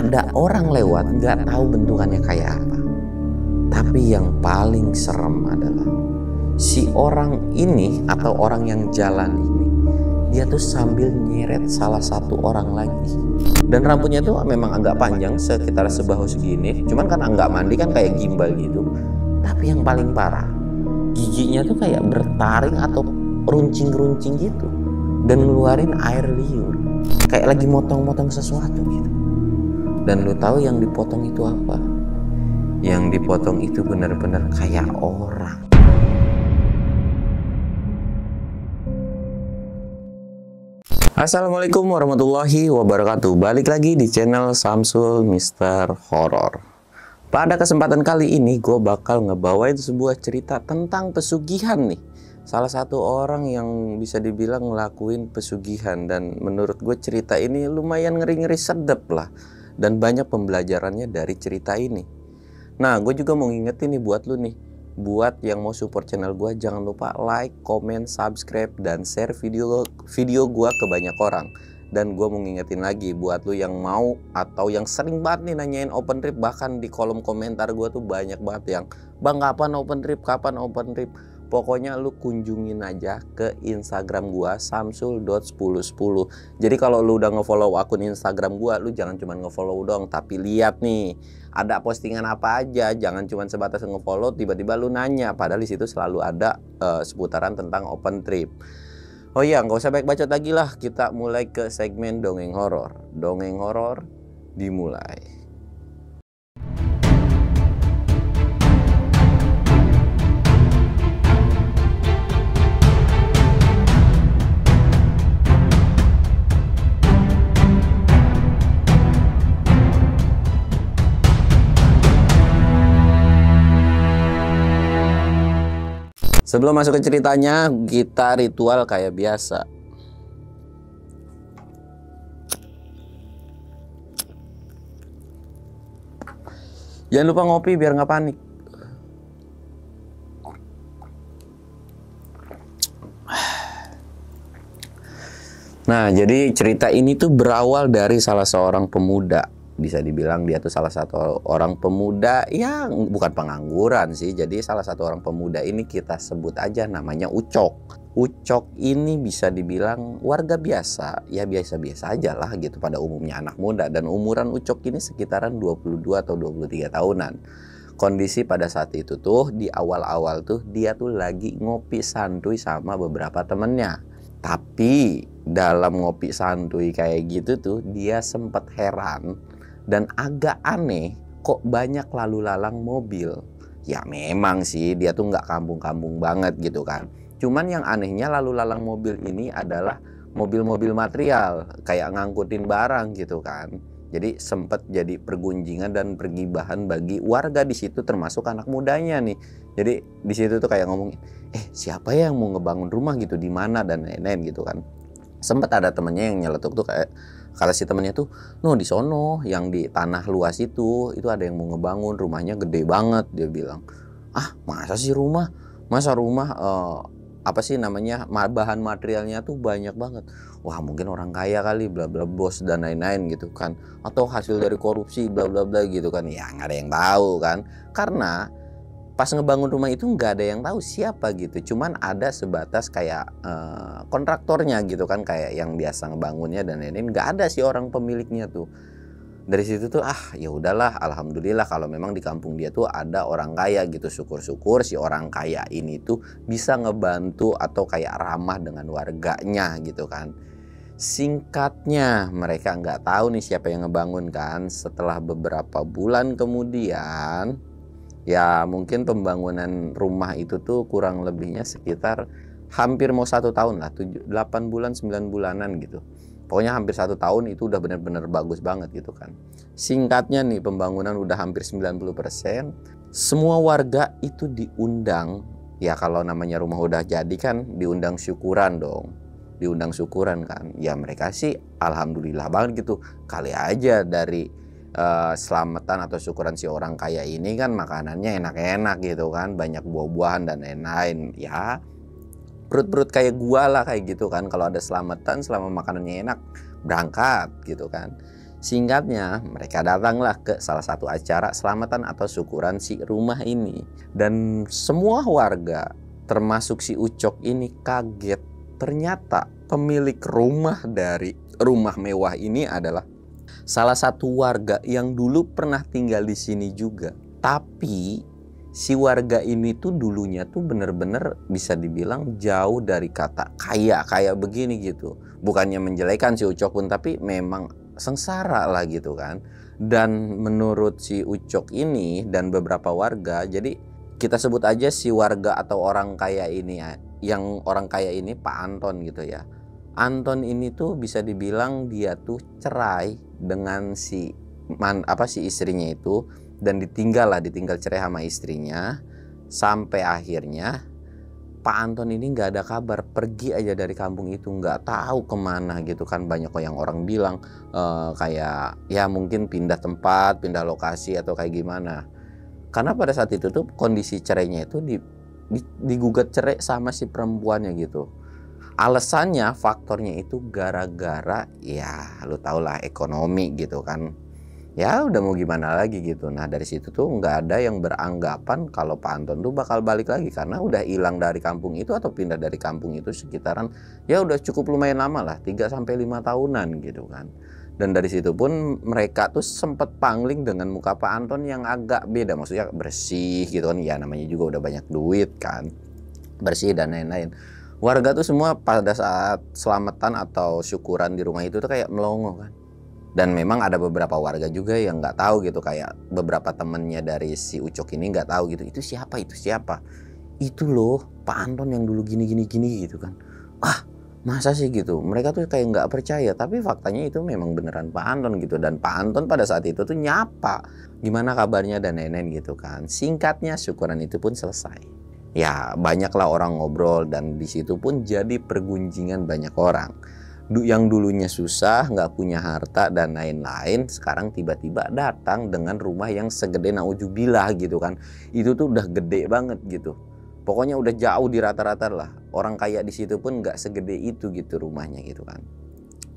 ada orang lewat nggak tahu bentukannya kayak apa. Tapi yang paling serem adalah si orang ini atau orang yang jalan ini, dia tuh sambil nyeret salah satu orang lagi. Dan rambutnya tuh memang agak panjang, sekitar sebahu segini. Cuman kan nggak mandi kan kayak gimbal gitu. Tapi yang paling parah, giginya tuh kayak bertaring atau runcing-runcing gitu. Dan ngeluarin air liur. Kayak lagi motong-motong sesuatu gitu. Dan lu tahu yang dipotong itu apa? Yang dipotong itu benar-benar kayak orang. Assalamualaikum warahmatullahi wabarakatuh. Balik lagi di channel Samsul Mister Horror. Pada kesempatan kali ini gue bakal ngebawain sebuah cerita tentang pesugihan nih. Salah satu orang yang bisa dibilang ngelakuin pesugihan. Dan menurut gue cerita ini lumayan ngeri-ngeri sedep lah. Dan banyak pembelajarannya dari cerita ini. Nah, gue juga mau ngingetin nih buat lu nih. Buat yang mau support channel gue, jangan lupa like, comment, subscribe, dan share video gue ke banyak orang. Dan gue mau ngingetin lagi buat lu yang mau atau yang sering banget nih nanyain open trip. Bahkan di kolom komentar gue tuh banyak banget yang, "Bang, kapan open trip? Kapan open trip?" Pokoknya lu kunjungin aja ke Instagram gua samsul.1010. Jadi kalau lu udah ngefollow akun Instagram gua, lu jangan cuma ngefollow dong, tapi lihat nih ada postingan apa aja. Jangan cuma sebatas ngefollow tiba-tiba lu nanya, padahal di situ selalu ada seputaran tentang open trip. Oh iya, nggak usah banyak bacot lagi lah, kita mulai ke segmen dongeng horor. Dongeng horor dimulai. Sebelum masuk ke ceritanya, kita ritual kayak biasa. Jangan lupa ngopi biar nggak panik. Nah, jadi cerita ini tuh berawal dari salah seorang pemuda. Bisa dibilang dia tuh salah satu orang pemuda yang bukan pengangguran sih. Jadi salah satu orang pemuda ini kita sebut aja namanya Ucok. Ucok ini bisa dibilang warga biasa. Ya biasa-biasa aja lah gitu pada umumnya anak muda. Dan umuran Ucok ini sekitaran 22 atau 23 tahunan. Kondisi pada saat itu tuh di awal-awal tuh dia tuh lagi ngopi santuy sama beberapa temennya. Tapi dalam ngopi santuy kayak gitu tuh dia sempat heran dan agak aneh kok banyak lalu lalang mobil. Ya memang sih dia tuh nggak kampung-kampung banget gitu kan. Cuman yang anehnya lalu lalang mobil ini adalah mobil-mobil material kayak ngangkutin barang gitu kan. Jadi sempat jadi pergunjingan dan pergibahan bagi warga di situ termasuk anak mudanya nih. Jadi di situ tuh kayak ngomongin, siapa yang mau ngebangun rumah gitu di mana dan lain-lain gitu kan. Sempat ada temennya yang nyeletuk tuh kayak, kalau si temennya tuh, "No, di sono yang di tanah luas itu ada yang mau ngebangun rumahnya gede banget," dia bilang. "Ah, masa sih rumah? Masa rumah apa sih namanya bahan materialnya tuh banyak banget. Wah, mungkin orang kaya kali, bla bla bos dan lain-lain gitu kan. Atau hasil dari korupsi bla bla bla gitu kan." Ya nggak ada yang tahu kan. Karena pas ngebangun rumah itu nggak ada yang tahu siapa gitu. Cuman ada sebatas kayak kontraktornya gitu kan, kayak yang biasa ngebangunnya dan lain-lain. Nggak ada sih orang pemiliknya tuh. Dari situ tuh ya udahlah, alhamdulillah kalau memang di kampung dia tuh ada orang kaya gitu. Syukur-syukur si orang kaya ini tuh bisa ngebantu atau kayak ramah dengan warganya gitu kan. Singkatnya, mereka nggak tahu nih siapa yang ngebangun kan. Setelah beberapa bulan kemudian, ya mungkin pembangunan rumah itu tuh kurang lebihnya sekitar hampir mau 1 tahun lah, 8 bulan 9 bulanan gitu. Pokoknya hampir 1 tahun itu udah bener-bener bagus banget gitu kan. Singkatnya nih, pembangunan udah hampir 90%. Semua warga itu diundang. Ya kalau namanya rumah udah jadi kan diundang syukuran dong. Diundang syukuran kan. Ya mereka sih alhamdulillah banget gitu. Kali aja dari selamatan atau syukuran si orang kaya ini kan makanannya enak-enak gitu kan, banyak buah-buahan dan lain-lain. Ya perut-perut kayak gua lah kayak gitu kan, kalau ada selamatan selama makanannya enak berangkat gitu kan. Singkatnya, mereka datanglah ke salah satu acara selamatan atau syukuran si rumah ini. Dan semua warga, termasuk si Ucok ini, kaget. Ternyata pemilik rumah dari rumah mewah ini adalah salah satu warga yang dulu pernah tinggal di sini juga. Tapi si warga ini tuh dulunya tuh bener-bener bisa dibilang jauh dari kata kaya, kayak begini gitu. Bukannya menjelekan si Ucok pun, tapi memang sengsara lah gitu kan. Dan menurut si Ucok ini dan beberapa warga, jadi kita sebut aja si warga atau orang kaya ini ya, yang orang kaya ini Pak Anton gitu ya. Anton ini tuh bisa dibilang dia tuh cerai dengan si istrinya itu, dan ditinggal cerai sama istrinya, sampai akhirnya Pak Anton ini nggak ada kabar, pergi aja dari kampung itu, nggak tahu kemana gitu kan. Banyak yang orang bilang kayak ya mungkin pindah tempat, pindah lokasi atau kayak gimana. Karena pada saat itu tuh kondisi cerainya itu digugat cerai sama si perempuannya gitu. Alasannya, faktornya itu gara-gara ya lu tau lah, ekonomi gitu kan. Ya udah mau gimana lagi gitu. Nah dari situ tuh nggak ada yang beranggapan kalau Pak Anton tuh bakal balik lagi, karena udah hilang dari kampung itu atau pindah dari kampung itu sekitaran ya udah cukup lumayan lama lah, 3-5 tahunan gitu kan. Dan dari situ pun mereka tuh sempet pangling dengan muka Pak Anton yang agak beda, maksudnya bersih gitu kan, ya namanya juga udah banyak duit kan, bersih dan lain-lain. Warga tuh semua pada saat selamatan atau syukuran di rumah itu tuh kayak melongo kan. Dan memang ada beberapa warga juga yang nggak tahu gitu, kayak beberapa temennya dari si Ucok ini nggak tahu gitu, itu siapa, itu loh Pak Anton yang dulu gini gitu kan. Ah masa sih gitu, mereka tuh kayak nggak percaya, tapi faktanya itu memang beneran Pak Anton gitu. Dan Pak Anton pada saat itu tuh nyapa, gimana kabarnya dan lain-lain gitu kan. Singkatnya syukuran itu pun selesai. Ya banyaklah orang ngobrol, dan di situ pun jadi pergunjingan banyak orang. Yang dulunya susah, nggak punya harta dan lain-lain, sekarang tiba-tiba datang dengan rumah yang segede naudzubillah gitu kan. Itu tuh udah gede banget gitu. Pokoknya udah jauh di rata-rata lah. Orang kaya di situ pun nggak segede itu gitu rumahnya gitu kan.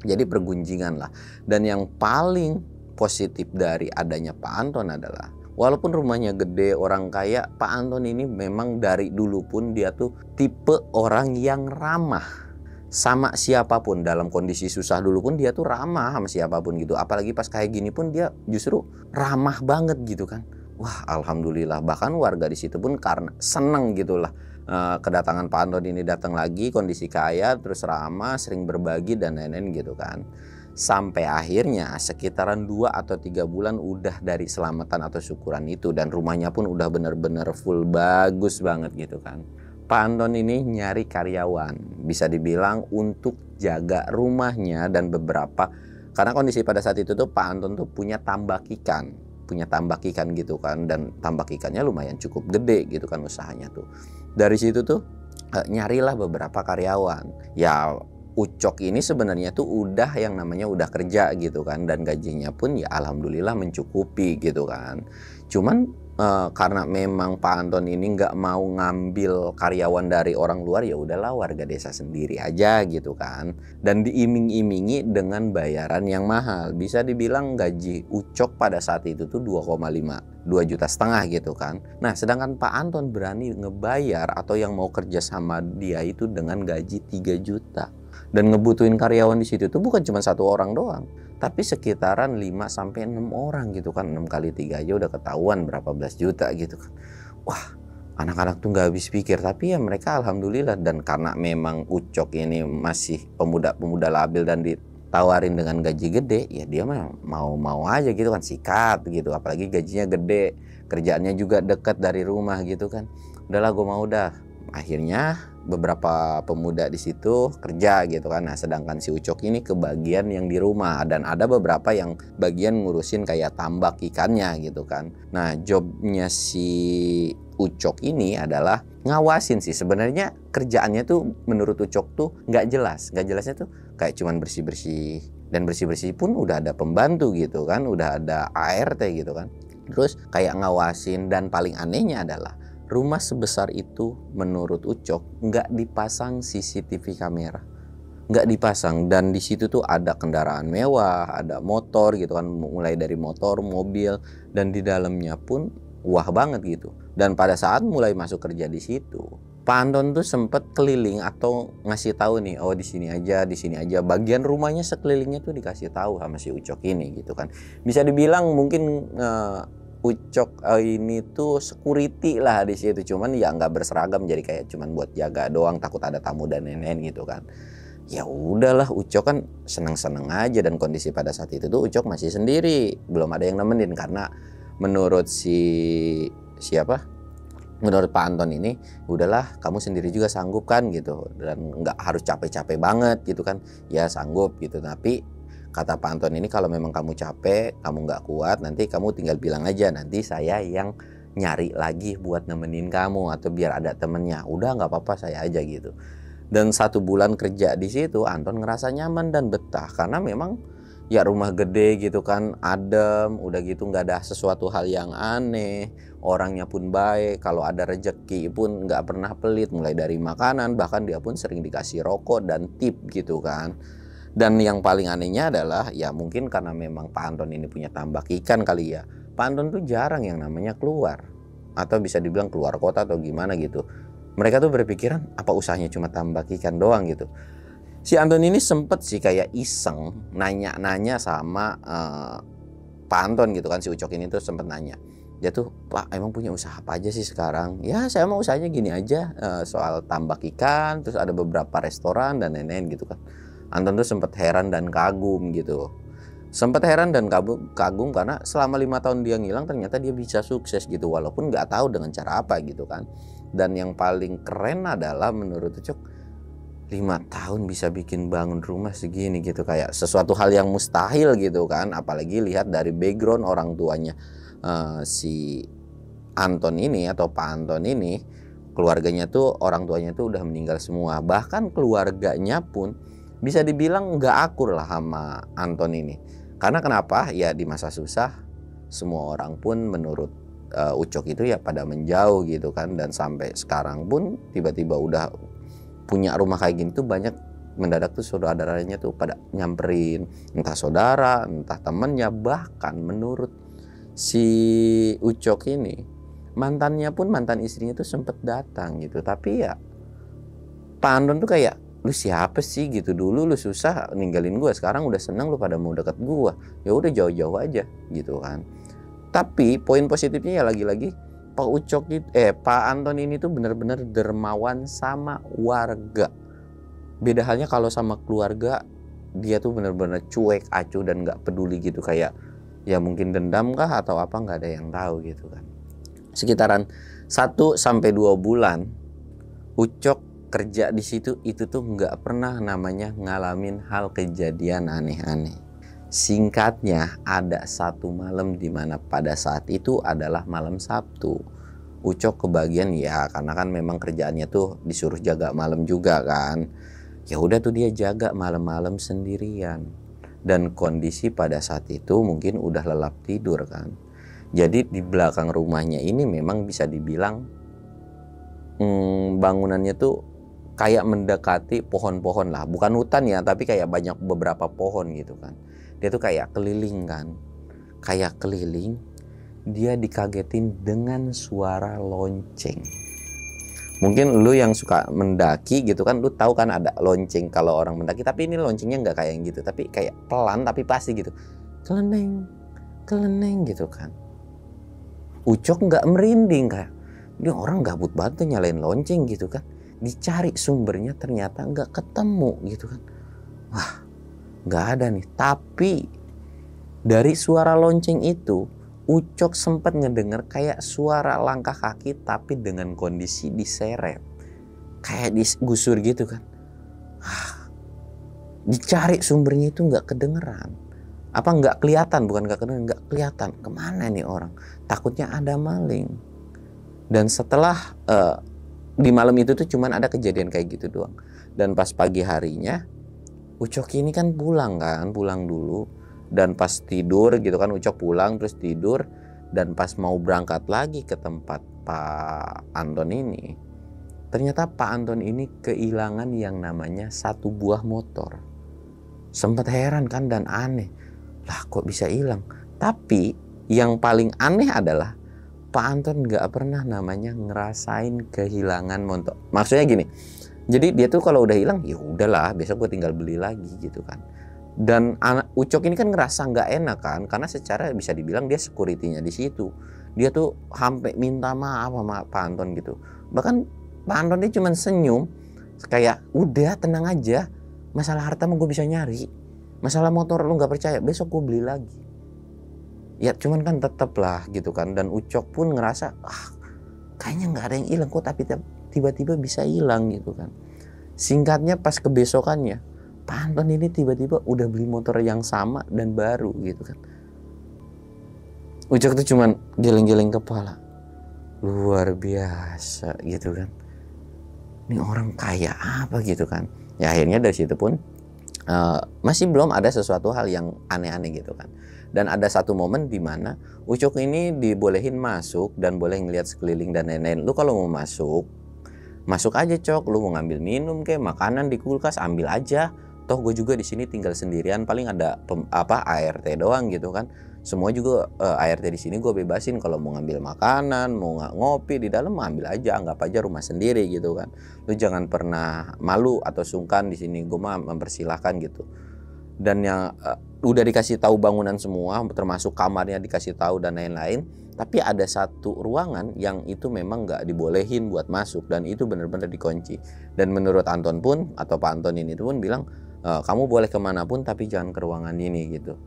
Jadi pergunjingan lah. Dan yang paling positif dari adanya Pak Anton adalah, walaupun rumahnya gede, orang kaya, Pak Anton ini memang dari dulu pun dia tuh tipe orang yang ramah sama siapapun. Dalam kondisi susah dulu pun dia tuh ramah sama siapapun gitu. Apalagi pas kayak gini pun dia justru ramah banget gitu kan. Wah alhamdulillah, bahkan warga di situ pun karena seneng gitulah kedatangan Pak Anton ini datang lagi, kondisi kaya, terus ramah, sering berbagi dan lain-lain gitu kan. Sampai akhirnya sekitaran 2 atau 3 bulan udah dari selamatan atau syukuran itu, dan rumahnya pun udah bener-bener full bagus banget gitu kan. Pak Anton ini nyari karyawan, bisa dibilang untuk jaga rumahnya dan beberapa, karena kondisi pada saat itu tuh Pak Anton tuh punya tambak ikan gitu kan, dan tambak ikannya lumayan cukup gede gitu kan usahanya tuh. Dari situ tuh nyarilah beberapa karyawan. Ya Ucok ini sebenarnya tuh udah yang namanya udah kerja gitu kan, dan gajinya pun ya alhamdulillah mencukupi gitu kan. Cuman karena memang Pak Anton ini nggak mau ngambil karyawan dari orang luar, ya udahlah warga desa sendiri aja gitu kan. Dan diiming-imingi dengan bayaran yang mahal. Bisa dibilang gaji Ucok pada saat itu tuh 2,5 juta setengah gitu kan. Nah sedangkan Pak Anton berani ngebayar atau yang mau kerja sama dia itu dengan gaji 3 juta. Dan ngebutuhin karyawan di situ tuh bukan cuma 1 orang doang, tapi sekitaran 5-6 orang gitu kan. 6 kali 3 aja udah ketahuan berapa belas juta gitu kan. Wah anak-anak tuh nggak habis pikir, tapi ya mereka alhamdulillah. Dan karena memang Ucok ini masih pemuda labil dan ditawarin dengan gaji gede, ya dia mah mau aja gitu kan, sikat gitu. Apalagi gajinya gede, kerjaannya juga dekat dari rumah gitu kan. Udahlah gue mau dah. Akhirnya beberapa pemuda di situ kerja gitu kan. Nah sedangkan si Ucok ini kebagian yang di rumah, dan ada beberapa yang bagian ngurusin kayak tambak ikannya gitu kan. Nah jobnya si Ucok ini adalah ngawasin sih sebenarnya. Kerjaannya tuh menurut Ucok tuh nggak jelasnya tuh kayak cuman bersih-bersih, dan bersih-bersih pun udah ada pembantu gitu kan, udah ada ART gitu kan. Terus kayak ngawasin, dan paling anehnya adalah rumah sebesar itu menurut Ucok nggak dipasang CCTV kamera. nggak dipasang. Dan di situ tuh ada kendaraan mewah, ada motor gitu kan, mulai dari motor, mobil, dan di dalamnya pun wah banget gitu. Dan pada saat mulai masuk kerja di situ, Pak Anton tuh sempet keliling atau ngasih tahu nih, oh di sini aja, di sini aja. Bagian rumahnya sekelilingnya tuh dikasih tahu sama si Ucok ini gitu kan. Bisa dibilang mungkin Ucok ini tuh security lah di situ, cuman ya nggak berseragam, jadi kayak cuman buat jaga doang, takut ada tamu dan lain-lain gitu kan. Ya udahlah, Ucok kan seneng-seneng aja, dan kondisi pada saat itu tuh Ucok masih sendiri, belum ada yang nemenin karena menurut menurut Pak Anton ini, udahlah kamu sendiri juga sanggup kan gitu, dan nggak harus capek-capek banget gitu kan, ya sanggup gitu. Tapi kata Pak Anton ini, kalau memang kamu capek, kamu nggak kuat, nanti kamu tinggal bilang aja, nanti saya yang nyari lagi buat nemenin kamu, atau biar ada temennya. Udah nggak apa-apa, saya aja gitu. Dan 1 bulan kerja di situ, Anton ngerasa nyaman dan betah karena memang ya rumah gede gitu kan, adem, udah gitu nggak ada sesuatu hal yang aneh, orangnya pun baik, kalau ada rejeki pun nggak pernah pelit, mulai dari makanan, bahkan dia pun sering dikasih rokok dan tip gitu kan. Dan yang paling anehnya adalah ya mungkin karena memang Pak Anton ini punya tambak ikan kali ya, Pak Anton tuh jarang yang namanya keluar, atau bisa dibilang keluar kota atau gimana gitu. Mereka tuh berpikiran apa usahanya cuma tambak ikan doang gitu. Si Anton ini sempet sih kayak iseng nanya-nanya sama Pak Anton gitu kan. Si Ucok ini tuh sempet nanya, dia tuh, Pak emang punya usaha apa aja sih sekarang? Ya saya mau usahanya gini aja, soal tambak ikan, terus ada beberapa restoran dan lain-lain gitu kan. Anton tuh sempet heran dan kagum gitu. Sempet heran dan kagum karena selama 5 tahun dia ngilang ternyata dia bisa sukses gitu, walaupun nggak tahu dengan cara apa gitu kan. Dan yang paling keren adalah menurut Ucok, 5 tahun bisa bikin bangun rumah segini gitu, kayak sesuatu hal yang mustahil gitu kan. Apalagi lihat dari background orang tuanya si Anton ini atau Pak Anton ini, keluarganya tuh, orang tuanya tuh udah meninggal semua. Bahkan keluarganya pun bisa dibilang nggak akur lah sama Anton ini. Karena kenapa? Ya di masa susah semua orang pun menurut Ucok itu ya pada menjauh gitu kan. Dan sampai sekarang pun tiba-tiba udah punya rumah kayak gini tuh banyak mendadak tuh saudaranya tuh pada nyamperin, entah saudara, entah temennya. Bahkan menurut si Ucok ini, mantannya pun, mantan istrinya tuh sempet datang gitu. Tapi ya Pak Anton tuh kayak, lu siapa sih gitu, dulu lu susah ninggalin gue, sekarang udah seneng lu pada mau deket gue, ya udah jauh-jauh aja gitu kan. Tapi poin positifnya ya lagi-lagi Pak Anton ini tuh benar-benar dermawan sama warga. Beda halnya kalau sama keluarga, dia tuh benar-benar cuek, acuh, dan nggak peduli gitu, kayak ya mungkin dendam kah atau apa, nggak ada yang tahu gitu kan. Sekitaran 1-2 bulan Ucok kerja di situ, itu tuh nggak pernah namanya ngalamin hal kejadian aneh-aneh. Singkatnya, ada 1 malam di mana pada saat itu adalah malam Sabtu. Ucok kebagian ya, karena kan memang kerjaannya tuh disuruh jaga malam juga kan. Ya udah tuh dia jaga malam-malam sendirian. Dan kondisi pada saat itu mungkin udah lelap tidur kan. Jadi di belakang rumahnya ini memang bisa dibilang bangunannya tuh kayak mendekati pohon-pohon lah. Bukan hutan ya, tapi kayak banyak beberapa pohon gitu kan. Dia tuh kayak keliling kan, kayak keliling. Dia dikagetin dengan suara lonceng. Mungkin lu yang suka mendaki gitu kan, lu tahu kan ada lonceng kalau orang mendaki. Tapi ini loncengnya nggak kayak gitu, tapi kayak pelan tapi pasti gitu, keleneng, keleneng gitu kan. Ucok nggak merinding, kayak ini orang gabut banget tuh nyalain lonceng gitu kan. Dicari sumbernya ternyata nggak ketemu gitu kan. Wah, nggak ada nih. Tapi dari suara lonceng itu, Ucok sempat ngedenger kayak suara langkah kaki, tapi dengan kondisi diseret, kayak digusur gitu kan. Dicari sumbernya itu nggak kedengeran, apa nggak kelihatan, bukan nggak kedengeran, nggak kelihatan. Kemana nih orang? Takutnya ada maling. Dan setelah di malam itu tuh cuman ada kejadian kayak gitu doang. Dan pas pagi harinya Ucok ini kan pulang dulu. Dan pas tidur gitu kan, Ucok pulang terus tidur. Dan pas mau berangkat lagi ke tempat Pak Anton ini, ternyata Pak Anton ini kehilangan yang namanya satu buah motor. Sempat heran kan dan aneh, lah kok bisa hilang? Tapi yang paling aneh adalah Pak Anton nggak pernah namanya ngerasain kehilangan motor. Maksudnya gini, jadi dia tuh kalau udah hilang ya udahlah, besok gue tinggal beli lagi gitu kan. Dan anak Ucok ini kan ngerasa nggak enak kan, karena secara bisa dibilang dia security-nya di situ. Dia tuh sampai minta maaf sama Pak Anton gitu. Bahkan Pak Anton dia cuma senyum, kayak udah tenang aja, masalah harta mah gue bisa nyari, masalah motor lu nggak percaya, besok gue beli lagi. Ya cuman kan tetep lah gitu kan. Dan Ucok pun ngerasa kayaknya nggak ada yang hilang kok, tapi tiba-tiba bisa hilang gitu kan. Singkatnya pas kebesokannya Pak Anton ini tiba-tiba udah beli motor yang sama dan baru gitu kan. Ucok tuh cuman geleng-geleng kepala, luar biasa gitu kan. Ini orang kaya apa gitu kan. Ya akhirnya dari situ pun masih belum ada sesuatu hal yang aneh-aneh gitu kan. Dan ada satu momen di mana Ucok ini dibolehin masuk dan boleh ngeliat sekeliling dan lain-lain. Lu kalau mau masuk aja Cok. Lu mau ngambil minum kayak makanan di kulkas ambil aja. Toh gue juga di sini tinggal sendirian, paling ada ART doang gitu kan. Semua juga ART di sini gue bebasin, kalau mau ngambil makanan, mau ngopi di dalam ambil aja, anggap aja rumah sendiri gitu kan. Lu jangan pernah malu atau sungkan di sini, gue mah mempersilahkan gitu. Dan yang udah dikasih tahu bangunan semua, termasuk kamarnya dikasih tahu dan lain-lain. Tapi ada satu ruangan yang itu memang nggak dibolehin buat masuk, dan itu benar-benar dikunci. Dan menurut Anton pun, atau Pak Anton ini pun bilang, kamu boleh kemanapun tapi jangan ke ruangan ini gitu.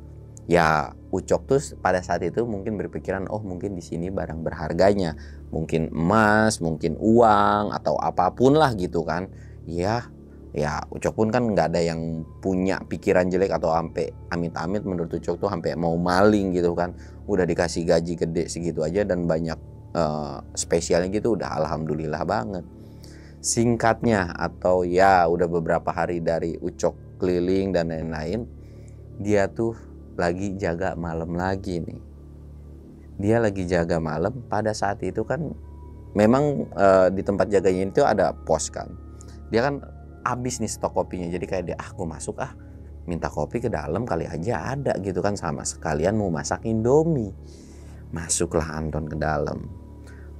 Ya Ucok tuh pada saat itu mungkin berpikiran, oh mungkin di sini barang berharganya, mungkin emas, mungkin uang atau apapun lah gitu kan. Ya Ucok pun kan nggak ada yang punya pikiran jelek atau sampai amit-amit menurut Ucok tuh sampai mau maling gitu kan. Udah dikasih gaji gede segitu aja dan banyak spesialnya gitu, udah alhamdulillah banget. Singkatnya, atau ya udah beberapa hari dari Ucok keliling dan lain-lain, dia tuh lagi jaga malam lagi nih. Dia lagi jaga malam. Pada saat itu kan memang di tempat jaganya itu ada pos kan. Dia kan habis nih stok kopinya, jadi kayak dia gue masuk minta kopi ke dalam kali aja ada gitu kan, sama sekalian mau masak Indomie. Masuklah Anton ke dalam.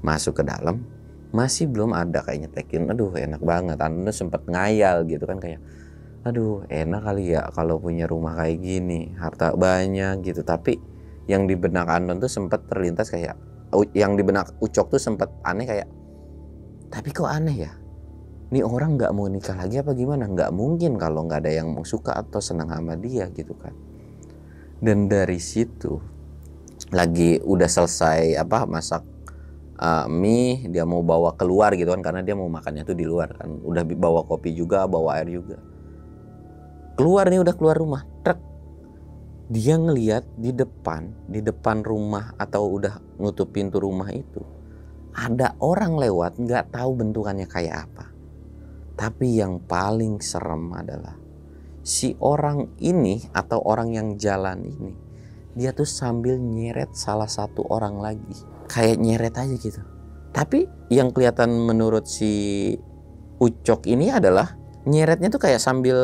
Masuk ke dalam masih belum ada kayaknya tekin. Aduh enak banget. Anton sempet ngayal gitu kan, kayak aduh enak kali ya kalau punya rumah kayak gini, harta banyak gitu. Tapi yang di benak Anton tuh sempet terlintas kayak, yang di benak Ucok tuh sempet aneh kayak, tapi kok aneh ya, ini orang nggak mau nikah lagi apa gimana? Nggak mungkin kalau nggak ada yang mau suka atau senang sama dia gitu kan. Dan dari situ lagi udah selesai masak mie, dia mau bawa keluar gitu kan, karena dia mau makannya tuh di luar kan. Udah bawa kopi juga, bawa air juga. Keluar nih, udah keluar rumah, trek. Dia ngelihat di depan rumah atau udah nutup pintu rumah itu ada orang lewat, nggak tahu bentukannya kayak apa. Tapi yang paling serem adalah si orang ini atau orang yang jalan ini, dia tuh sambil nyeret salah satu orang lagi, kayak nyeret aja gitu. Tapi yang kelihatan menurut si Ucok ini adalah nyeretnya tuh kayak sambil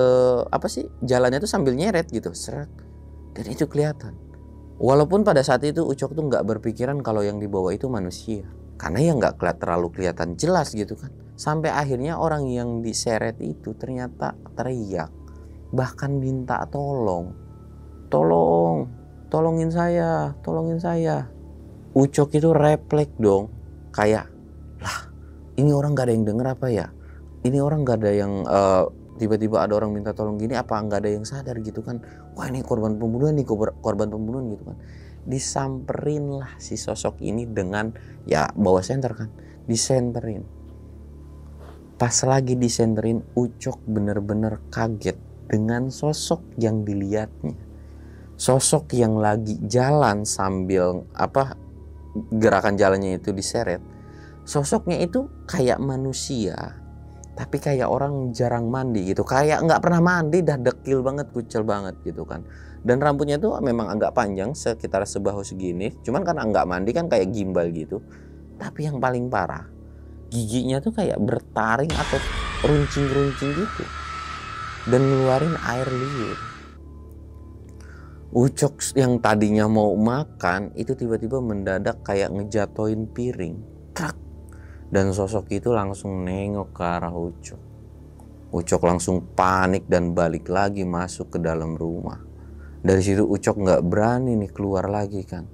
jalannya tuh sambil nyeret gitu, seret. Dan itu kelihatan. Walaupun pada saat itu Ucok tuh nggak berpikiran kalau yang dibawa itu manusia, karena ya nggak terlalu kelihatan jelas gitu kan. Sampai akhirnya orang yang diseret itu ternyata teriak, bahkan minta tolongin saya. Ucok itu refleks dong, kayak lah ini orang nggak ada yang denger apa ya, ini orang nggak ada yang tiba-tiba ada orang minta tolong gini, apa nggak ada yang sadar gitu kan. Wah ini korban pembunuhan gitu kan. Disamperin lah si sosok ini dengan bawa senter kan, disenterin. Pas lagi disenterin, Ucok bener-bener kaget dengan sosok yang dilihatnya. Sosok yang lagi jalan sambil gerakan jalannya itu diseret. Sosoknya itu kayak manusia, tapi kayak orang jarang mandi gitu, kayak nggak pernah mandi, dah dekil banget, kucel banget gitu kan. Dan rambutnya tuh memang agak panjang, sekitar sebahu segini, cuman karena nggak mandi kan kayak gimbal gitu. Tapi yang paling parah, giginya tuh kayak bertaring atau runcing-runcing gitu dan ngeluarin air liur. Ucok yang tadinya mau makan itu tiba-tiba mendadak kayak ngejatoin piring, trak. Dan sosok itu langsung nengok ke arah Ucok. Ucok langsung panik dan balik lagi masuk ke dalam rumah. Dari situ Ucok nggak berani nih keluar lagi kan.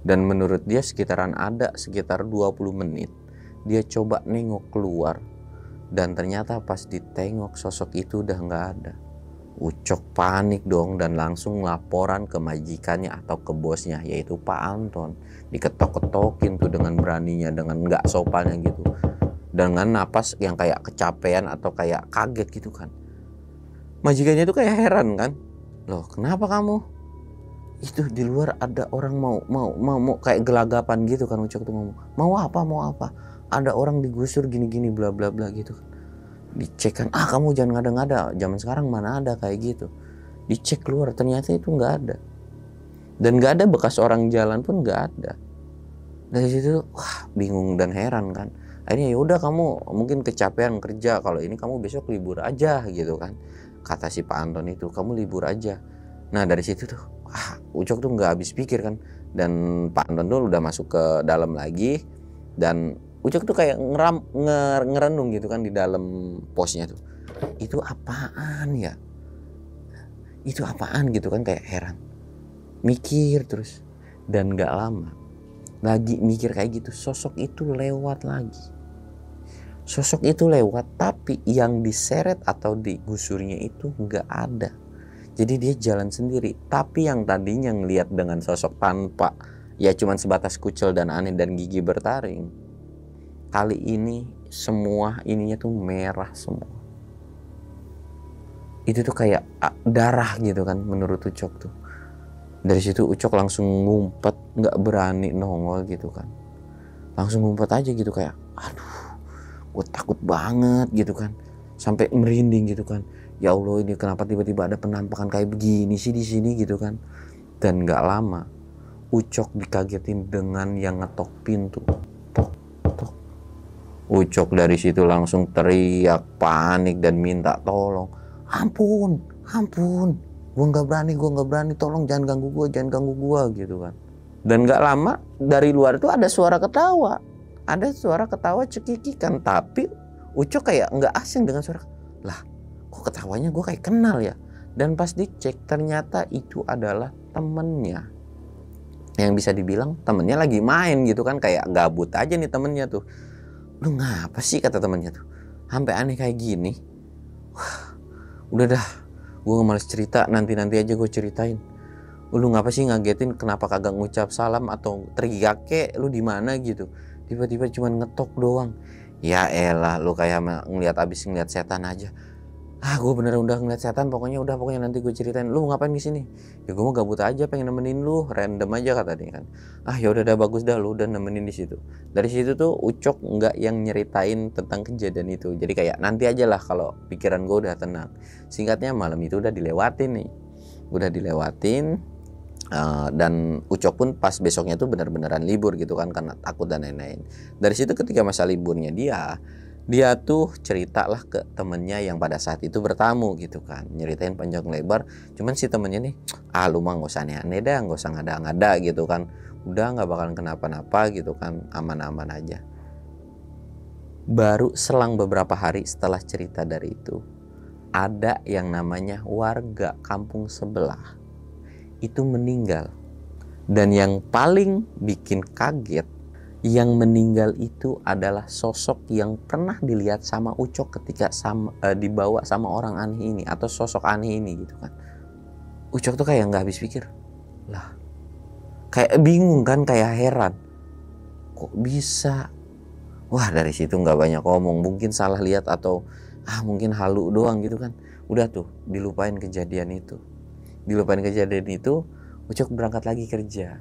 Dan menurut dia sekitar 20 menit dia coba nengok keluar. Dan ternyata pas ditengok sosok itu udah nggak ada. Ucok panik dong dan langsung laporan ke majikannya atau ke bosnya, yaitu Pak Anton. Diketok-ketokin tuh dengan beraninya, dengan nggak sopannya gitu, dengan napas yang kayak kecapean atau kayak kaget gitu kan. Majikannya tuh kayak heran kan, loh kenapa kamu? Itu di luar ada orang mau kayak gelagapan gitu kan. Ucok tuh ngomong, mau apa? Ada orang digusur gini-gini bla bla bla gitu kan. Dicek kan, kamu jangan ngada-ngada, zaman sekarang mana ada kayak gitu. Dicek keluar, ternyata itu nggak ada, dan nggak ada bekas orang jalan pun nggak ada. Dari situ bingung dan heran kan. Akhirnya yaudah, kamu mungkin kecapean kerja, kalau ini kamu besok libur aja gitu kan, kata si Pak Anton itu, kamu libur aja. Nah dari situ tuh Ucok tuh nggak habis pikir kan, dan Pak Anton tuh udah masuk ke dalam lagi, dan Ucok tuh kayak ngerenung gitu kan di dalam posnya tuh. Itu apaan ya? Itu apaan gitu kan, kayak heran. Mikir terus. Dan gak lama lagi mikir kayak gitu, sosok itu lewat lagi. Sosok itu lewat, tapi yang diseret atau digusurnya itu gak ada. Jadi dia jalan sendiri. Tapi yang tadinya ngelihat dengan sosok tanpa, ya cuman sebatas kucel dan aneh dan gigi bertaring, kali ini semua ininya tuh merah semua. Itu tuh kayak darah gitu kan menurut Ucok tuh. Dari situ Ucok langsung ngumpet, nggak berani nongol gitu kan. Langsung ngumpet aja gitu kayak, aduh, gue takut banget gitu kan. Sampai merinding gitu kan. Ya Allah, ini kenapa tiba-tiba ada penampakan kayak begini sih di sini gitu kan. Dan nggak lama Ucok dikagetin dengan yang ngetok pintu. Ucok dari situ langsung teriak panik dan minta tolong. Ampun, gue nggak berani, tolong jangan ganggu gue gitu kan. Dan nggak lama dari luar itu ada suara ketawa cekikikan, tapi Ucok kayak nggak asing dengan suara. Lah, kok ketawanya gue kayak kenal ya? Dan pas dicek ternyata itu adalah temennya. Yang bisa dibilang temennya lagi main gitu kan, kayak gabut aja nih temennya tuh. Lu ngapa sih, kata temannya tuh, sampai aneh kayak gini? Wah, udah dah, gue males cerita, nanti aja gue ceritain. Lu ngapa sih ngagetin, kenapa kagak ngucap salam atau teriak kek, lu di mana gitu? Tiba-tiba cuman ngetok doang. Ya elah, lu kayak abis ngeliat setan aja. Gue beneran udah ngeliat setan, pokoknya nanti gue ceritain. Lu ngapain di sini? Ya gue mau gabut aja, pengen nemenin lu, random aja kata dia kan. Ya udah bagus dah, lu udah nemenin di situ. Dari situ tuh Ucok nggak yang nyeritain tentang kejadian itu. Jadi kayak nanti aja lah kalau pikiran gue udah tenang. Singkatnya malam itu udah dilewatin nih, dan Ucok pun pas besoknya tuh bener-beneran libur gitu kan, karena takut dan lain-lain. Dari situ ketika masa liburnya dia tuh ceritalah ke temennya yang pada saat itu bertamu gitu kan, nyeritain panjang lebar. Cuman si temennya nih, lu mah nggak usah aneh-aneh dah, nggak usah ngada-ngada gitu kan, udah nggak bakalan kenapa-napa gitu kan, aman-aman aja. Baru selang beberapa hari setelah cerita dari itu, ada yang namanya warga kampung sebelah itu meninggal. Dan yang paling bikin kaget, yang meninggal itu adalah sosok yang pernah dilihat sama Ucok ketika dibawa sama orang aneh ini atau sosok aneh ini gitu kan. Ucok tuh kayak nggak habis pikir, lah, kayak bingung kan, kayak heran, kok bisa? Wah, dari situ nggak banyak ngomong, mungkin salah lihat atau mungkin halu doang gitu kan. Udah tuh dilupain kejadian itu. Ucok berangkat lagi kerja.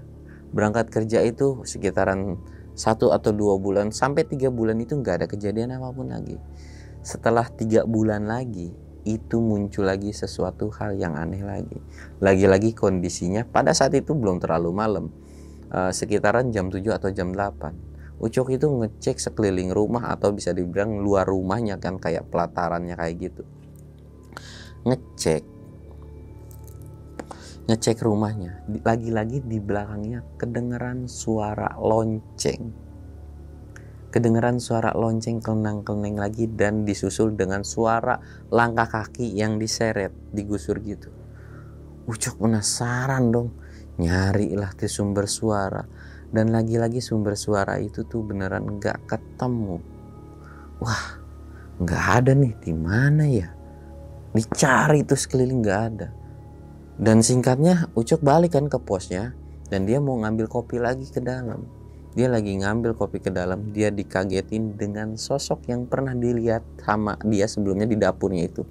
Berangkat kerja itu sekitaran 1 atau 2 bulan sampai 3 bulan itu nggak ada kejadian apapun lagi. Setelah 3 bulan lagi itu muncul lagi sesuatu hal yang aneh lagi. Lagi-lagi kondisinya pada saat itu belum terlalu malam, sekitaran jam 7 atau jam 8. Ucok itu ngecek sekeliling rumah atau bisa dibilang luar rumahnya kan, kayak pelatarannya kayak gitu. Ngecek rumahnya. Lagi-lagi di belakangnya kedengeran suara lonceng. Kedengeran suara lonceng kelenang-keleneng lagi, dan disusul dengan suara langkah kaki yang diseret, digusur gitu. Ucok penasaran dong, nyari lah ke sumber suara, dan lagi-lagi sumber suara itu tuh beneran nggak ketemu. Wah, nggak ada nih, di mana ya? Dicari tuh sekeliling nggak ada. Dan singkatnya Ucok balik kan ke posnya, dan dia mau ngambil kopi lagi ke dalam. Dia lagi ngambil kopi ke dalam, dia dikagetin dengan sosok yang pernah dilihat sama dia sebelumnya di dapurnya itu.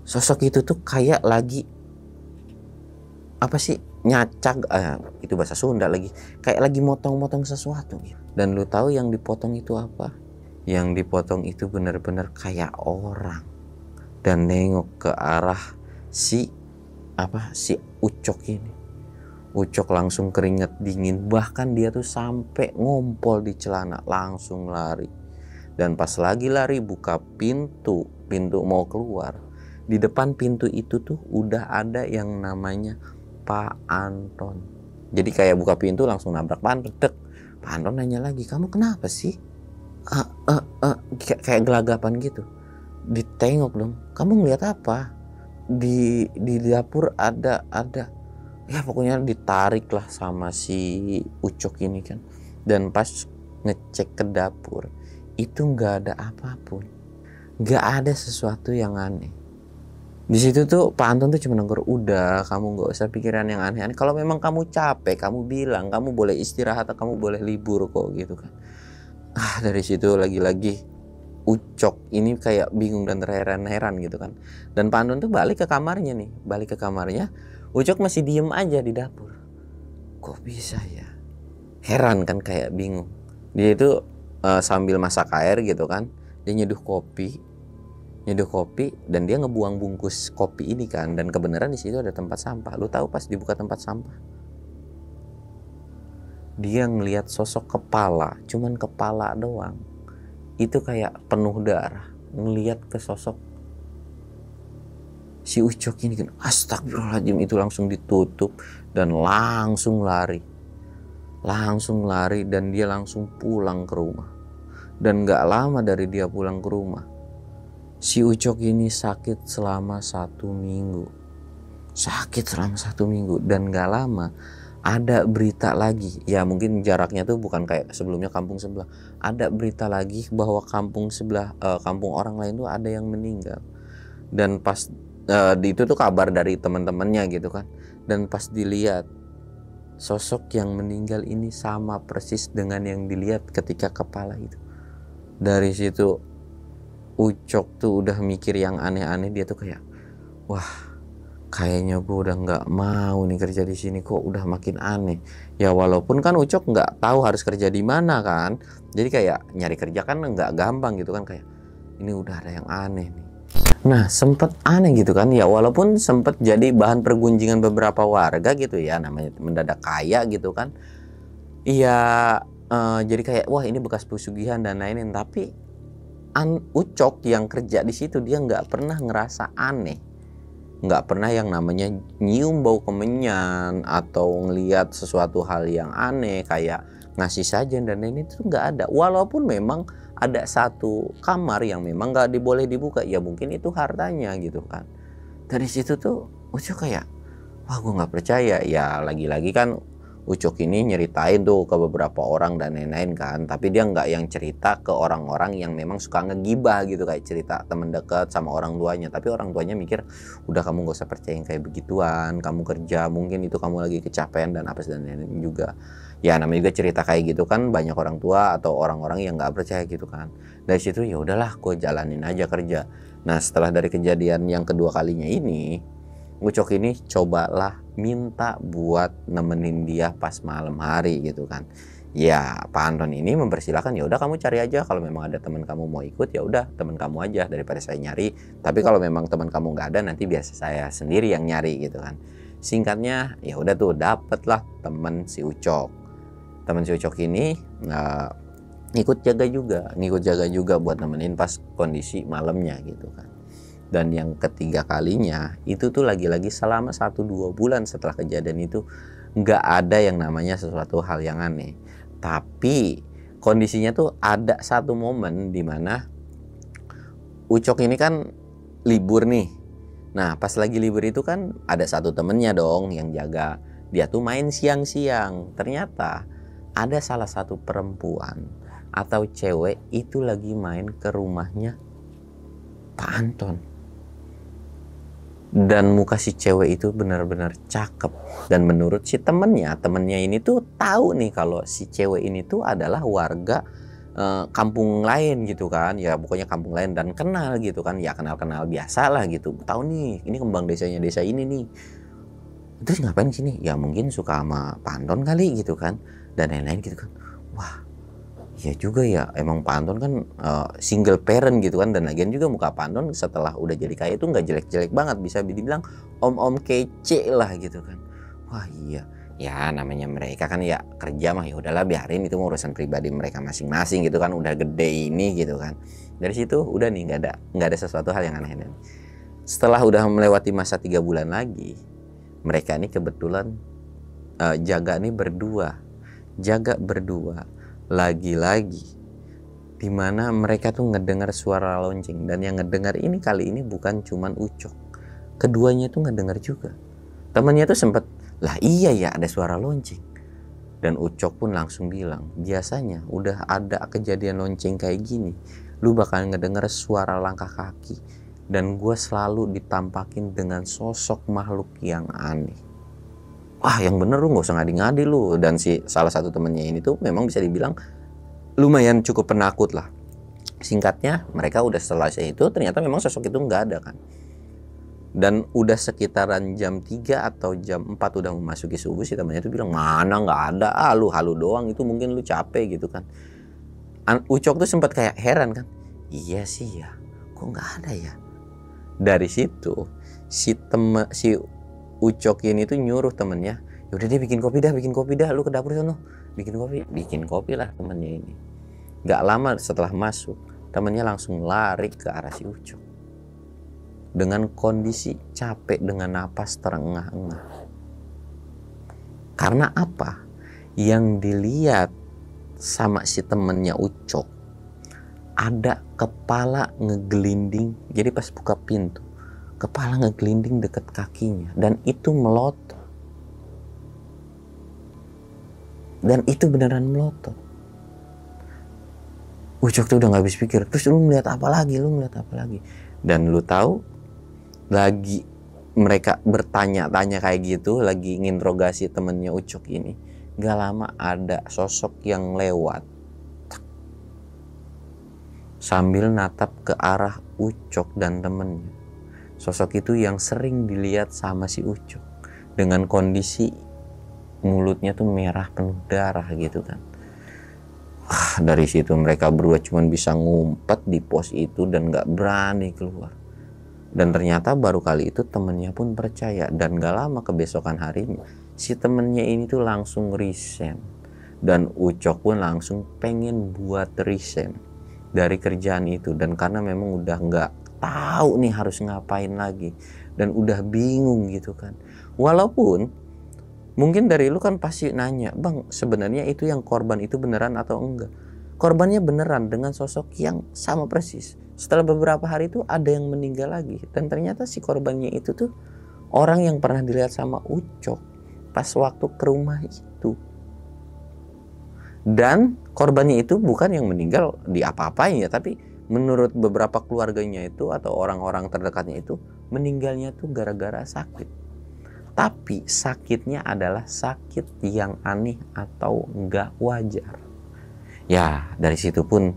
Sosok itu tuh kayak lagi apa sih, nyacak, itu bahasa Sunda lagi, kayak lagi motong-motong sesuatu gitu. Dan lu tahu yang dipotong itu apa? Yang dipotong itu benar-benar kayak orang, dan nengok ke arah si Ucok ini. Ucok langsung keringet dingin, bahkan dia tuh sampai ngompol di celana, langsung lari. Dan pas lagi lari buka pintu mau keluar, di depan pintu itu tuh udah ada yang namanya Pak Anton. Jadi kayak buka pintu langsung nabrak Pak Anton. Pak Anton nanya lagi, kamu kenapa sih? Kayak gelagapan gitu. Ditengok dong, kamu ngeliat apa? Di dapur ada ya pokoknya ditarik lah sama si Ucok ini kan. Dan pas ngecek ke dapur itu nggak ada apapun, nggak ada sesuatu yang aneh. Di situ tuh Pak Anton tuh cuma negur, udah kamu nggak usah pikiran yang aneh-aneh, kalau memang kamu capek kamu bilang, kamu boleh istirahat atau kamu boleh libur kok gitu kan. Dari situ lagi-lagi Ucok ini kayak bingung dan terheran-heran gitu kan. Dan Pak Anton tuh balik ke kamarnya. Ucok masih diem aja di dapur. Kok bisa ya? Heran kan, kayak bingung. Dia itu sambil masak air gitu kan, dia nyeduh kopi, dan dia ngebuang bungkus kopi ini kan. Dan kebenaran di situ ada tempat sampah. Lu tahu pas dibuka tempat sampah, dia ngelihat sosok kepala, cuman kepala doang. Itu kayak penuh darah. Ngelihat ke sosok si Ucok ini kan, astagfirullahaladzim, itu langsung ditutup dan langsung lari, dan dia langsung pulang ke rumah. Dan gak lama dari dia pulang ke rumah, si Ucok ini sakit selama 1 minggu. Dan gak lama ada berita lagi, ya mungkin jaraknya tuh bukan kayak sebelumnya kampung sebelah, ada berita lagi bahwa kampung sebelah, kampung orang lain tuh ada yang meninggal. Dan pas itu tuh kabar dari teman-temannya gitu kan. Dan pas dilihat, sosok yang meninggal ini sama persis dengan yang dilihat ketika kepala itu. Dari situ Ucok tuh udah mikir yang aneh-aneh. Dia tuh kayak, wah kayaknya gue udah nggak mau nih kerja di sini, kok udah makin aneh. Ya walaupun kan Ucok nggak tahu harus kerja di mana kan, jadi kayak nyari kerja kan nggak gampang gitu kan, kayak ini udah ada yang aneh nih. Nah sempet aneh gitu kan, ya walaupun sempet jadi bahan pergunjingan beberapa warga gitu ya, namanya mendadak kaya gitu kan. Iya, jadi kayak wah ini bekas pesugihan dan lain-lain. Tapi Ucok yang kerja di situ dia nggak pernah ngerasa aneh. Nggak pernah yang namanya nyium bau kemenyan atau ngelihat sesuatu hal yang aneh kayak ngasih sajen dan lain-lain, itu nggak ada. Walaupun memang ada satu kamar yang memang nggak boleh dibuka, ya mungkin itu hartanya gitu kan. Dari situ tuh Ucok kayak, wah gue nggak percaya. Ya lagi-lagi kan Ucok ini nyeritain tuh ke beberapa orang dan lain-lain kan, tapi dia nggak yang cerita ke orang-orang yang memang suka ngegibah gitu, kayak cerita teman dekat sama orang tuanya. Tapi orang tuanya mikir, udah kamu nggak usah percaya yang kayak begituan, kamu kerja, mungkin itu kamu lagi kecapean dan apa dan lain-lain juga. Ya namanya juga cerita kayak gitu kan, banyak orang tua atau orang-orang yang nggak percaya gitu kan. Dari situ ya udahlah, gue jalanin aja kerja. Nah setelah dari kejadian yang kedua kalinya ini, Ucok ini cobalah minta buat nemenin dia pas malam hari gitu kan. Ya Pak Anton ini mempersilahkan, ya udah kamu cari aja, kalau memang ada teman kamu mau ikut ya udah teman kamu aja daripada saya nyari. Tapi kalau memang teman kamu nggak ada, nanti biasa saya sendiri yang nyari gitu kan. Singkatnya ya udah tuh, dapatlah teman si Ucok. Teman si Ucok ini ngikut jaga juga buat nemenin pas kondisi malamnya gitu kan. Dan yang ketiga kalinya itu tuh lagi-lagi selama 1-2 bulan setelah kejadian itu nggak ada yang namanya sesuatu hal yang aneh. Tapi kondisinya tuh ada satu momen di mana Ucok ini kan libur nih. Nah pas lagi libur itu kan ada satu temennya dong yang jaga. Dia tuh main siang-siang. Ternyata ada salah satu perempuan atau cewek itu lagi main ke rumahnya Pak Anton. Dan muka si cewek itu benar-benar cakep. Dan menurut si temennya ini tuh tahu nih kalau si cewek ini tuh adalah warga kampung lain gitu kan. Ya pokoknya kampung lain dan kenal gitu kan. Ya kenal-kenal biasa lah gitu. Tahu nih ini kembang desanya desa ini nih. Terus ngapain sini? Ya mungkin suka sama Pak Anton kali gitu kan. Dan lain-lain gitu kan. Wah, ya juga ya, emang Pak Anton kan single parent gitu kan. Dan lagian juga muka Pak Anton setelah udah jadi kaya itu nggak jelek-jelek banget, bisa dibilang om-om kece lah gitu kan. Wah iya, ya namanya mereka kan ya kerja mah ya udahlah biarin, itu urusan pribadi mereka masing-masing gitu kan, udah gede ini gitu kan. Dari situ udah nih nggak ada sesuatu hal yang aneh. Setelah udah melewati masa 3 bulan lagi, mereka ini kebetulan jaga berdua lagi-lagi dimana mereka tuh ngedengar suara lonceng. Dan yang ngedengar ini kali ini bukan cuman Ucok, keduanya tuh ngedengar juga. Temannya tuh sempet, lah iya ya ada suara lonceng. Dan Ucok pun langsung bilang, biasanya udah ada kejadian lonceng kayak gini lu bakal ngedengar suara langkah kaki, dan gue selalu ditampakin dengan sosok makhluk yang aneh. Wah yang bener lu gak usah ngadi-ngadi lu. Dan si salah satu temennya ini tuh memang bisa dibilang lumayan cukup penakut lah. Singkatnya mereka udah selesai itu, ternyata memang sosok itu gak ada kan. Dan udah sekitaran jam 3 atau jam 4 udah memasuki subuh, si temennya tuh bilang mana gak ada, lu halu doang, itu mungkin lu capek gitu kan. Ucok tuh sempat kayak heran kan, iya sih ya kok gak ada ya. Dari situ si Ucok ini tuh nyuruh temennya, yaudah dia bikin kopi dah, lu ke dapur sana bikin kopi lah temennya ini. Gak lama setelah masuk, temennya langsung lari ke arah si Ucok dengan kondisi capek, dengan napas terengah-engah. Karena apa? Yang dilihat sama si temennya Ucok, ada kepala ngegelinding. Jadi pas buka pintu, kepala ngegelinding deket kakinya, dan itu melotot. Dan itu beneran melotot. Ucok tuh udah gak habis pikir. Terus lu ngeliat apa lagi? Dan lu tahu, lagi mereka bertanya-tanya kayak gitu, lagi nginterogasi temennya Ucok ini, gak lama ada sosok yang lewat sambil natap ke arah Ucok dan temennya. Sosok itu yang sering dilihat sama si Ucok, dengan kondisi mulutnya tuh merah penuh darah gitu kan. Wah, dari situ mereka berdua cuman bisa ngumpet di pos itu dan gak berani keluar. Dan ternyata baru kali itu temennya pun percaya. Dan gak lama kebesokan harinya, si temennya ini tuh langsung resign. Dan Ucok pun langsung pengen buat resign dari kerjaan itu. Dan karena memang udah gak tahu nih harus ngapain lagi, dan udah bingung gitu kan. Walaupun mungkin dari lu kan pasti nanya, bang sebenarnya itu yang korban itu beneran atau enggak? Korbannya beneran dengan sosok yang sama persis. Setelah beberapa hari itu ada yang meninggal lagi, dan ternyata si korbannya itu tuh orang yang pernah dilihat sama Ucok pas waktu ke rumah itu. Dan korbannya itu bukan yang meninggal di apa-apain ya, tapi menurut beberapa keluarganya itu atau orang-orang terdekatnya itu, meninggalnya tuh gara-gara sakit. Tapi sakitnya adalah sakit yang aneh atau nggak wajar. Ya dari situ pun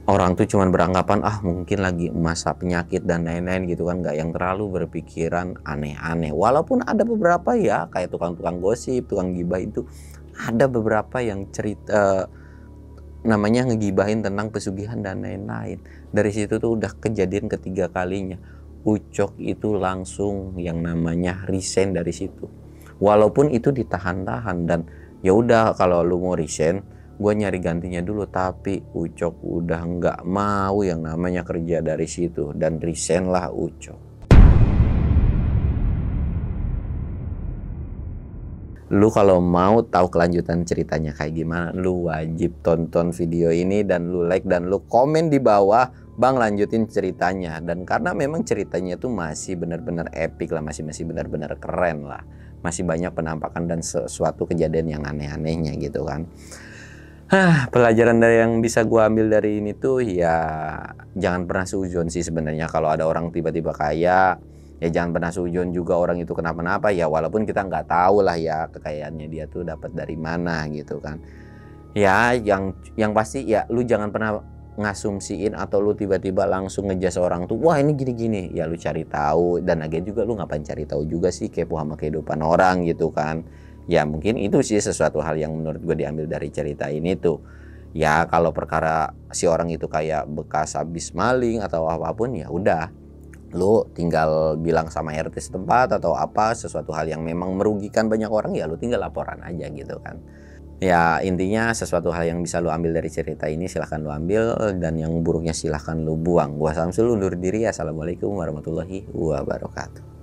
orang tuh cuman beranggapan mungkin lagi masa penyakit dan lain-lain gitu kan, nggak yang terlalu berpikiran aneh-aneh. Walaupun ada beberapa ya kayak tukang-tukang gosip, tukang gibah itu, ada beberapa yang cerita namanya ngegibahin tentang pesugihan dan lain-lain. Dari situ tuh udah kejadian ketiga kalinya Ucok itu langsung yang namanya resign dari situ. Walaupun itu ditahan-tahan, dan ya udah kalau lu mau resign Gue nyari gantinya dulu, tapi Ucok udah nggak mau yang namanya kerja dari situ dan resign lah Ucok. Lu kalau mau tahu kelanjutan ceritanya kayak gimana, lu wajib tonton video ini dan lu like dan lu komen di bawah, Bang lanjutin ceritanya. Dan karena memang ceritanya tuh masih benar-benar epic lah, masih benar-benar keren lah. Masih banyak penampakan dan sesuatu kejadian yang aneh-anehnya gitu kan. Pelajaran dari yang bisa gua ambil dari ini tuh ya jangan pernah suudzon sih sebenarnya. Kalau ada orang tiba-tiba kaya, ya jangan pernah suudzon juga orang itu kenapa-napa ya, walaupun kita nggak tahu lah ya kekayaannya dia tuh dapat dari mana gitu kan. Ya yang pasti ya lu jangan pernah ngasumsiin atau lu tiba-tiba langsung ngejudge orang tuh, wah ini gini-gini. Ya lu cari tahu, dan lagian juga lu ngapain cari tahu juga sih, kepo sama kehidupan orang gitu kan. Ya mungkin itu sih sesuatu hal yang menurut gue diambil dari cerita ini tuh. Ya kalau perkara si orang itu kayak bekas habis maling atau apapun, ya udah lu tinggal bilang sama RT setempat atau apa, sesuatu hal yang memang merugikan banyak orang, ya lu tinggal laporan aja gitu kan. Ya intinya sesuatu hal yang bisa lu ambil dari cerita ini silahkan lu ambil, dan yang buruknya silahkan lu buang. Gua Samsul undur diri. Assalamualaikum warahmatullahi wabarakatuh.